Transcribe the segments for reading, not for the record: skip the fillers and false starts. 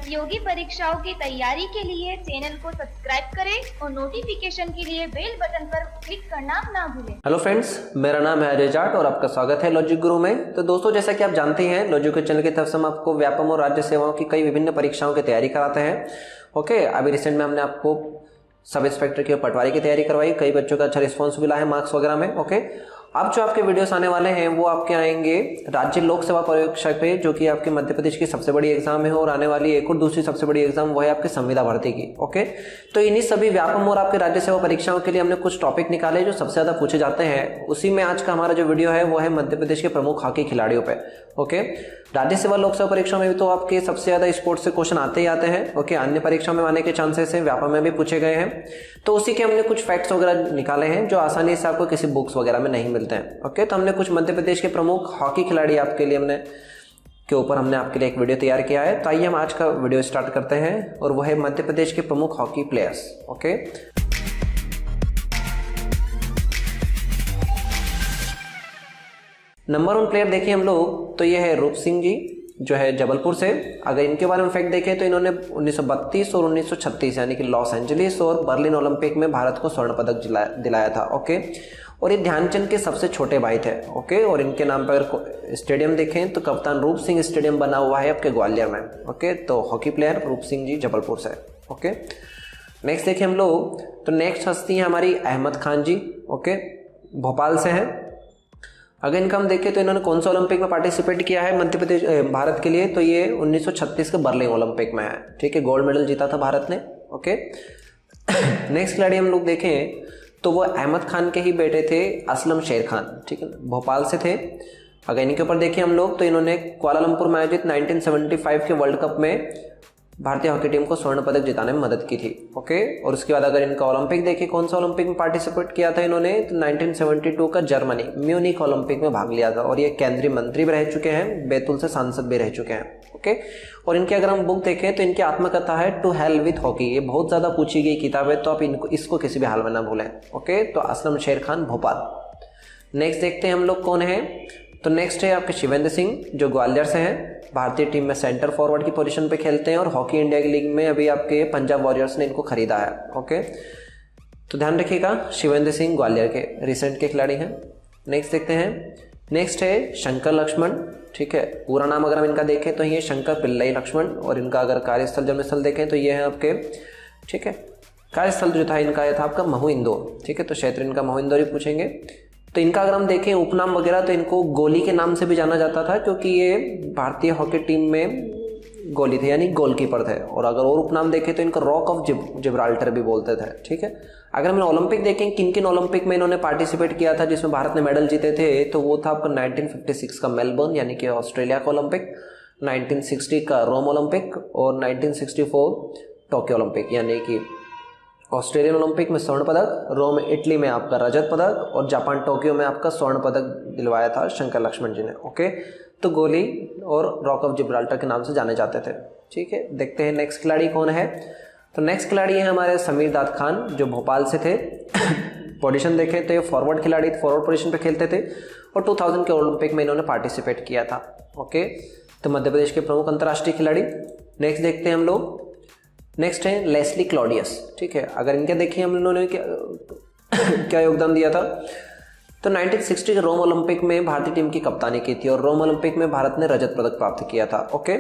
प्रतियोगी परीक्षाओं की तैयारी के लिए चैनल को सब्सक्राइब करें और नोटिफिकेशन के लिए बेल बटन पर क्लिक करना ना भूलें। हेलो फ्रेंड्स, मेरा नाम है अजय जाट और आपका स्वागत है लॉजिक गुरु में। तो दोस्तों, जैसा कि आप जानते हैं, लॉजिक के चैनल की तरफ से हम आपको व्यापम और राज्य सेवाओं की कई विभिन्न परीक्षाओं की तैयारी कराते हैं। ओके, अभी रिसेंट में हमने आपको सब इंस्पेक्टर की और पटवारी की तैयारी करवाई। कई बच्चों का अच्छा रिस्पॉन्स मिला है मार्क्स वगैरह में। ओके, अब जो आपके वीडियोस आने वाले हैं वो आपके आएंगे राज्य लोक सेवा परीक्षा पे, जो कि आपके मध्य प्रदेश की सबसे बड़ी एग्जाम है और आने वाली एक और दूसरी सबसे बड़ी एग्जाम वो है आपकी संविदा भर्ती की। ओके, तो इन्हीं सभी व्यापम और आपके राज्य सेवा परीक्षाओं के लिए हमने कुछ टॉपिक निकाले जो सबसे ज्यादा पूछे जाते हैं। उसी में आज का हमारा जो वीडियो है वो है मध्य प्रदेश के प्रमुख हॉकी खिलाड़ियों पे। ओके, राज्य सेवा लोक सेवा परीक्षा में भी तो आपके सबसे ज्यादा स्पोर्ट्स से क्वेश्चन आते ही आते हैं। ओके, अन्य परीक्षा में आने के चांसेस है, व्यापम में भी पूछे गए हैं। तो उसी के हमने कुछ फैक्ट्स वगैरह निकाले हैं जो आसानी से आपको किसी बुक्स वगैरह में नहीं मिलते हैं। ओके, तो हमने कुछ मध्य प्रदेश के प्रमुख हॉकी खिलाड़ी आपके लिए हमने आपके लिए एक वीडियो तैयार किया है। तो आइए हम आज का वीडियो स्टार्ट करते हैं और वह है मध्य प्रदेश के प्रमुख hockey players. Okay, number 1 player देखिए हम लोग, तो ये है रूप सिंह जी जो है जबलपुर से। अगर इनके बारे में फैक्ट देखें तो इन्होंने 1932 और 1936 यानी कि लॉस एंजलिस और बर्लिन ओलंपिक में भारत को स्वर्ण पदक दिलाया था। ओके, और ये ध्यानचंद के सबसे छोटे भाई थे। ओके, और इनके नाम पर अगर स्टेडियम देखें तो कप्तान रूप सिंह स्टेडियम बना हुआ है आपके ग्वालियर में। ओके, तो हॉकी प्लेयर रूप सिंह जी जबलपुर से। ओके, नेक्स्ट देखिए हम लोग, तो नेक्स्ट हस्ती है हमारी अहमद खान जी। ओके, भोपाल से हैं। अगर इनका हम देखें तो इन्होंने कौन सा ओलंपिक में पार्टिसिपेट किया है मध्य प्रदेश भारत के लिए, तो ये 1936 के बर्लिन ओलंपिक में है। ठीक है, गोल्ड मेडल जीता था भारत ने। ओके, नेक्स्ट खिलाड़ी हम लोग देखें तो वो अहमद खान के ही बेटे थे असलम शेर खान। ठीक है, भोपाल से थे। अगर इनके ऊपर देखें हम लोग तो इन्होंने कुआलालंपुर में आयोजित 1975 के वर्ल्ड कप में भारतीय हॉकी टीम को स्वर्ण पदक जिताने में मदद की थी। ओके, और उसके बाद अगर इनका ओलंपिक देखें कौन सा ओलंपिक में पार्टिसिपेट किया था इन्होंने, तो 1972 का जर्मनी म्यूनिक ओलंपिक में भाग लिया था। और ये केंद्रीय मंत्री भी रह चुके हैं, बैतूल से सांसद भी रह चुके हैं। ओके, और इनके अगर हम बुक देखें तो इनकी आत्मकथा है टू हेल विथ हॉकी। ये बहुत ज्यादा पूछी गई किताब है, तो आप इसको किसी भी हाल में ना भूलें। ओके, तो असलम शेर खान भोपाल। नेक्स्ट देखते हैं हम लोग कौन है, तो नेक्स्ट है आपके शिवेंद्र सिंह जो ग्वालियर से हैं। भारतीय टीम में सेंटर फॉरवर्ड की पोजीशन पे खेलते हैं और हॉकी इंडिया की लीग में अभी आपके पंजाब वॉरियर्स ने इनको खरीदा है। ओके, तो ध्यान रखिएगा, शिवेंद्र सिंह ग्वालियर के रिसेंट के खिलाड़ी हैं। नेक्स्ट देखते हैं, नेक्स्ट है शंकर लक्ष्मण। ठीक है, पूरा नाम अगर हम इनका देखें तो ये शंकर पिल्लई लक्ष्मण, और इनका अगर कार्यस्थल जन्मस्थल देखें तो ये है आपके, ठीक है, कार्यस्थल जो था इनका था आपका महू इंदौर। ठीक है, तो क्षेत्र इनका महू इंदौर ही पूछेंगे। तो इनका अगर हम देखें उपनाम वगैरह तो इनको गोली के नाम से भी जाना जाता था, क्योंकि ये भारतीय हॉकी टीम में गोली थे यानी गोलकीपर थे। और अगर और उपनाम देखें तो इनको रॉक ऑफ जिब्राल्टर भी बोलते थे। ठीक है, अगर हम ओलंपिक देखें किन किन ओलंपिक में इन्होंने पार्टिसिपेट किया था जिसमें भारत ने मेडल जीते थे, तो वो था आपका 1956 का मेलबर्न यानी कि ऑस्ट्रेलिया का ओलंपिक, 1960 का रोम ओलंपिक और 1964 टोक्यो ओलंपिक यानी कि ऑस्ट्रेलियन ओलंपिक में स्वर्ण पदक, रोम इटली में आपका रजत पदक और जापान टोक्यो में आपका स्वर्ण पदक दिलवाया था शंकर लक्ष्मण जी ने। ओके, तो गोली और रॉक ऑफ जिब्राल्टर के नाम से जाने जाते थे। ठीक है, देखते हैं नेक्स्ट खिलाड़ी कौन है। तो नेक्स्ट खिलाड़ी है हमारे समीर दाद खान जो भोपाल से थे। पोजीशन देखें तो ये फॉरवर्ड खिलाड़ी, फॉरवर्ड पोजीशन पे खेलते थे और 2000 के ओलंपिक में इन्होंने पार्टिसिपेट किया था। ओके, तो मध्य प्रदेश के प्रमुख अंतर्राष्ट्रीय खिलाड़ी। नेक्स्ट देखते हैं हम लोग, नेक्स्ट है लेस्ली क्लॉडियस। ठीक है, अगर इनके देखिए हम इन्होंने क्या योगदान दिया था, तो 1960 के रोम ओलंपिक में भारतीय टीम की कप्तानी की थी और रोम ओलंपिक में भारत ने रजत पदक प्राप्त किया था। ओके,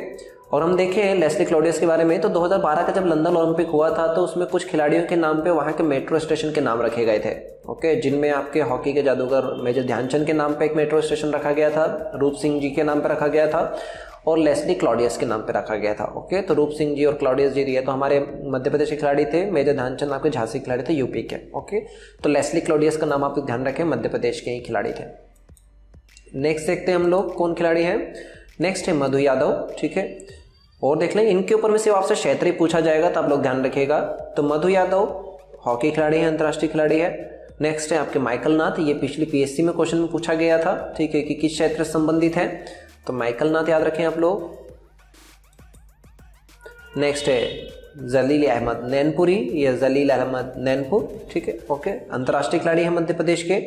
और हम देखें लेस्ली क्लॉडियस के बारे में तो 2012 का जब लंदन ओलंपिक हुआ था तो उसमें कुछ खिलाड़ियों के नाम पे वहाँ के मेट्रो स्टेशन के नाम रखे गए थे। ओके, जिनमें आपके हॉकी के जादूगर मेजर ध्यानचंद के नाम पे एक मेट्रो स्टेशन रखा गया था, रूप सिंह जी के नाम पे रखा गया था और लेस्ली क्लॉडियस के नाम पे रखा गया था। ओके, तो रूप सिंह जी और क्लॉडियस जी ये तो हमारे मध्य प्रदेश के खिलाड़ी थे, मेजर ध्यानचंद आपके झांसी खिलाड़ी थे यूपी के। ओके, तो लेस्ली क्लॉडियस का नाम आप ध्यान रखें, मध्य प्रदेश के ही खिलाड़ी थे। नेक्स्ट देखते हैं हम लोग कौन खिलाड़ी है। नेक्स्ट है मधु यादव। ठीक है, और देख लें इनके ऊपर में सिर्फ आपसे क्षेत्र ही पूछा जाएगा तो आप लोग ध्यान रखिएगा। तो मधु यादव हॉकी खिलाड़ी है, अंतर्राष्ट्रीय खिलाड़ी है। नेक्स्ट है आपके माइकल नाथ, ये पिछली पीएससी में क्वेश्चन में पूछा गया था। ठीक है, कि किस क्षेत्र से संबंधित है, तो माइकल नाथ याद रखें आप लोग। नेक्स्ट है जलील अहमद नैनपुरी, ये जलील अहमद नैनपुर। ठीक है, ओके, अंतर्राष्ट्रीय खिलाड़ी है मध्य प्रदेश के।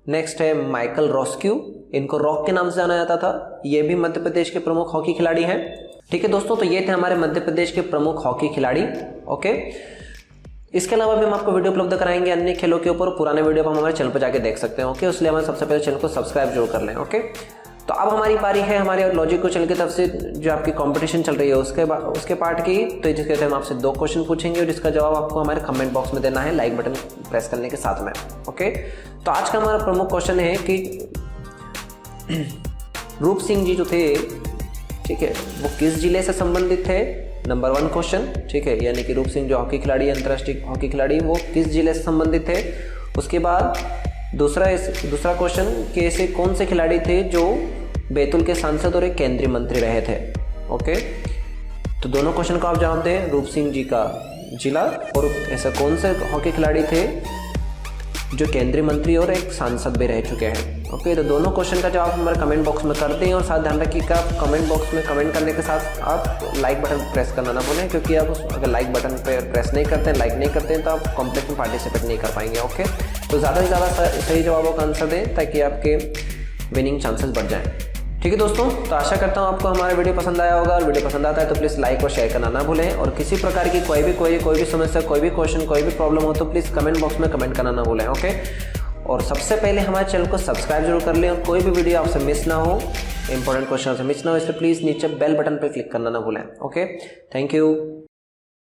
नेक्स्ट है माइकल रोस्क्यू, इनको रॉक के नाम से जाना जाता था, ये भी मध्य प्रदेश के प्रमुख हॉकी खिलाड़ी हैं। ठीक है दोस्तों, तो ये थे हमारे मध्य प्रदेश के प्रमुख हॉकी खिलाड़ी। ओके, इसके अलावा भी हम आपको वीडियो उपलब्ध कराएंगे अन्य खेलों के ऊपर, पुराने वीडियो हम हमारे चैनल पर जाके देख सकते हैं। ओके, इसलिए हमारे सबसे पहले चैनल को सब्सक्राइब जरूर कर लें। ओके, तो अब हमारी बारी है हमारे लॉजिक क्वेश्चन की तरफ से जो आपकी कंपटीशन चल रही है उसके पार्ट की। तो जिसके हम आपसे 2 क्वेश्चन पूछेंगे और जिसका जवाब आपको हमारे कमेंट बॉक्स में देना है लाइक बटन प्रेस करने के साथ में। ओके, तो आज का हमारा प्रमुख क्वेश्चन है कि रूप सिंह जी जो थे, ठीक है, वो किस जिले से संबंधित थे? नंबर 1 क्वेश्चन, ठीक है, यानी कि रूप सिंह जो हॉकी खिलाड़ी, अंतर्राष्ट्रीय हॉकी खिलाड़ी, वो किस जिले से संबंधित थे। उसके बाद दूसरा क्वेश्चन कि ऐसे कौन से खिलाड़ी थे जो बैतूल के सांसद और एक केंद्रीय मंत्री रहे थे। ओके, तो दोनों क्वेश्चन को आप जवाब दें, रूप सिंह जी का जिला और ऐसे कौन से हॉकी खिलाड़ी थे जो केंद्रीय मंत्री और एक सांसद भी रह चुके हैं। ओके, तो दोनों क्वेश्चन का जवाब हमारे कमेंट बॉक्स में कर दें और साथ ध्यान रखिए कि आप कमेंट बॉक्स में कमेंट करने के साथ आप लाइक बटन प्रेस करना ना भूलें, क्योंकि आप अगर लाइक बटन पर प्रेस नहीं करते हैं, लाइक नहीं करते हैं, तो आप कॉम्पिटिशन में पार्टिसिपेट नहीं कर पाएंगे। ओके, तो ज़्यादा से ज़्यादा सही जवाबों का आंसर दें ताकि आपके विनिंग चांसेस बढ़ जाएँ। ठीक है दोस्तों, तो आशा करता हूँ आपको हमारा वीडियो पसंद आया होगा, और वीडियो पसंद आता है तो प्लीज़ लाइक और शेयर करना ना भूलें, और किसी प्रकार की कोई भी समस्या, कोई भी क्वेश्चन, कोई भी प्रॉब्लम हो तो प्लीज़ कमेंट बॉक्स में कमेंट करना ना भूलें। ओके, और सबसे पहले हमारे चैनल को सब्सक्राइब जरूर कर लें, और कोई भी वीडियो आपसे मिस ना हो, इंपॉर्टेंट क्वेश्चन से मिस ना हो, इसलिए प्लीज़ नीचे बेल बटन पर क्लिक करना ना भूलें। Okay, thank you.